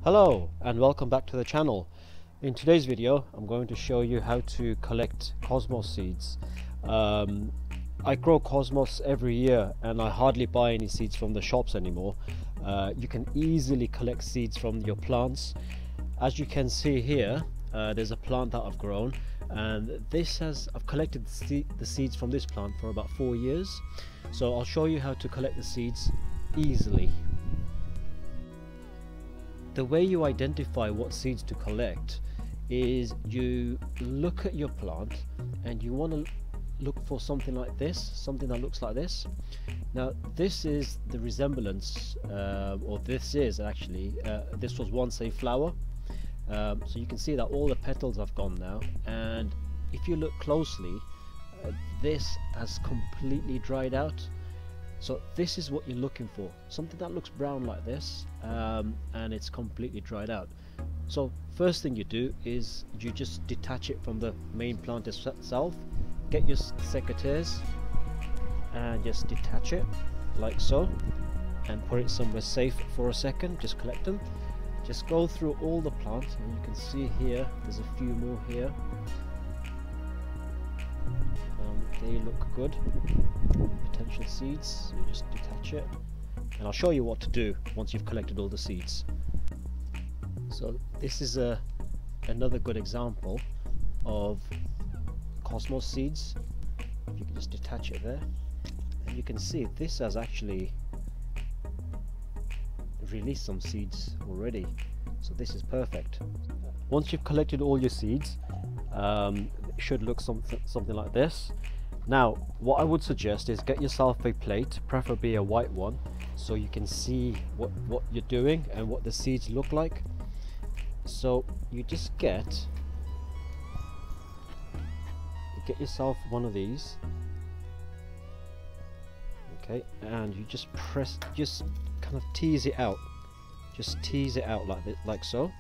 Hello and welcome back to the channel. In today's video I'm going to show you how to collect cosmos seeds. I grow cosmos every year and I hardly buy any seeds from the shops anymore. You can easily collect seeds from your plants. As you can see here, there's a plant that I've grown, and I've collected the seeds from this plant for about 4 years. So I'll show you how to collect the seeds easily. The way you identify what seeds to collect is you look at your plant and you want to look for something like this, something that looks like this. Now this is the resemblance, or this is actually, this was once a flower. So you can see that all the petals have gone now, and if you look closely, this has completely dried out. So this is what you're looking for, something that looks brown like this, and it's completely dried out. So first thing you do is you just detach it from the main plant itself. Get your secateurs and just detach it like so, and put it somewhere safe for a second. Just collect them. Just go through all the plants, and you can see here there's a few more here. They look good, potential seeds. So you just detach it, and I'll show you what to do once you've collected all the seeds. So this is another good example of cosmos seeds. If you can just detach it there, and you can see this has actually released some seeds already, so this is perfect. Once you've collected all your seeds, it should look something like this. Now what I would suggest is get yourself a plate, preferably a white one, so you can see what you're doing and what the seeds look like. So you just get yourself one of these, okay, and you just kind of tease it out, just tease it out like this, like so.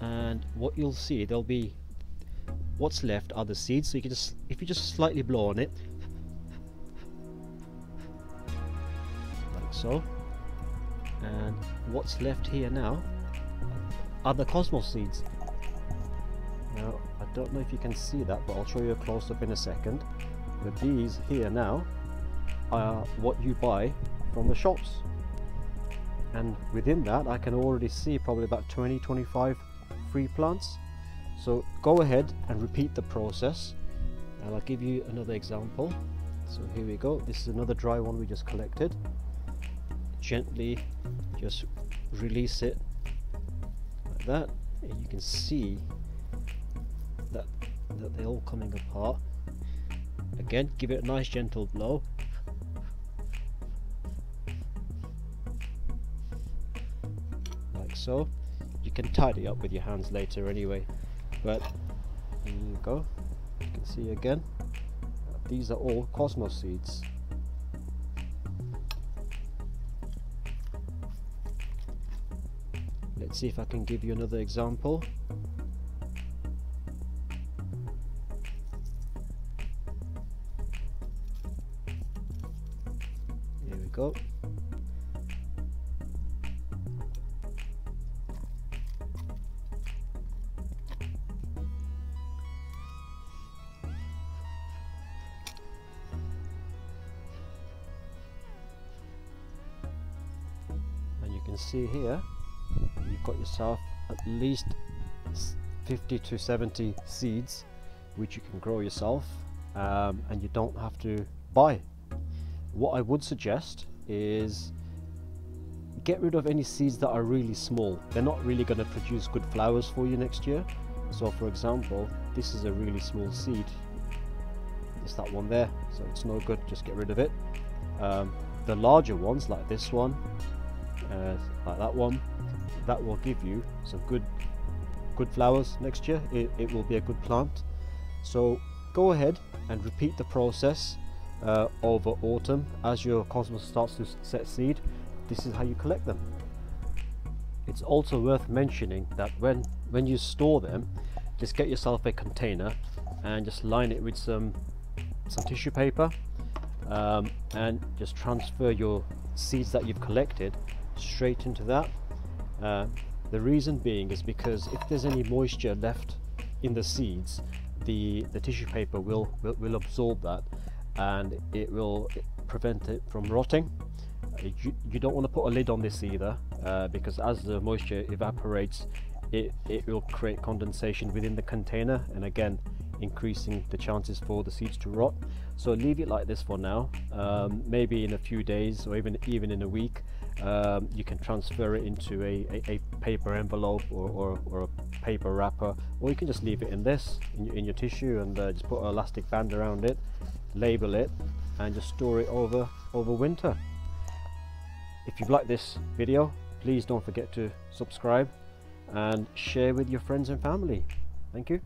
And what you'll see, there'll be, what's left are the seeds. So you can just, if you just slightly blow on it like so, and what's left here now are the cosmos seeds. Now I don't know if you can see that, but I'll show you a close-up in a second. But these here now are what you buy from the shops, and within that I can already see probably about 20-25 free plants. So go ahead and repeat the process, and I'll give you another example. So here we go, this is another dry one we just collected. Gently just release it like that, and you can see that they're all coming apart. Again, give it a nice gentle blow. Like so. You can tidy up with your hands later anyway, but there you go. You can see again, these are all cosmos seeds. Let's see if I can give you another example. Here we go. And you can see here you've got yourself at least 50 to 70 seeds which you can grow yourself, and you don't have to buy. What I would suggest is get rid of any seeds that are really small. They're not really going to produce good flowers for you next year. So for example, this is a really small seed, it's that one there, so it's no good, just get rid of it. The larger ones like this one, like that one, that will give you some good flowers next year. It will be a good plant. So go ahead and repeat the process over autumn. As your cosmos starts to set seed, this is how you collect them. It's also worth mentioning that when you store them, just get yourself a container and just line it with some tissue paper, and just transfer your seeds that you've collected straight into that. The reason being is because if there's any moisture left in the seeds, the tissue paper will absorb that, and it will prevent it from rotting. You don't want to put a lid on this either, because as the moisture evaporates, it will create condensation within the container, and again increasing the chances for the seeds to rot. So leave it like this for now. Maybe in a few days, or even in a week, you can transfer it into a paper envelope or a paper wrapper, or you can just leave it in this in your tissue, and just put an elastic band around it, label it, and just store it over winter. If you've liked this video, please don't forget to subscribe and share with your friends and family. Thank you.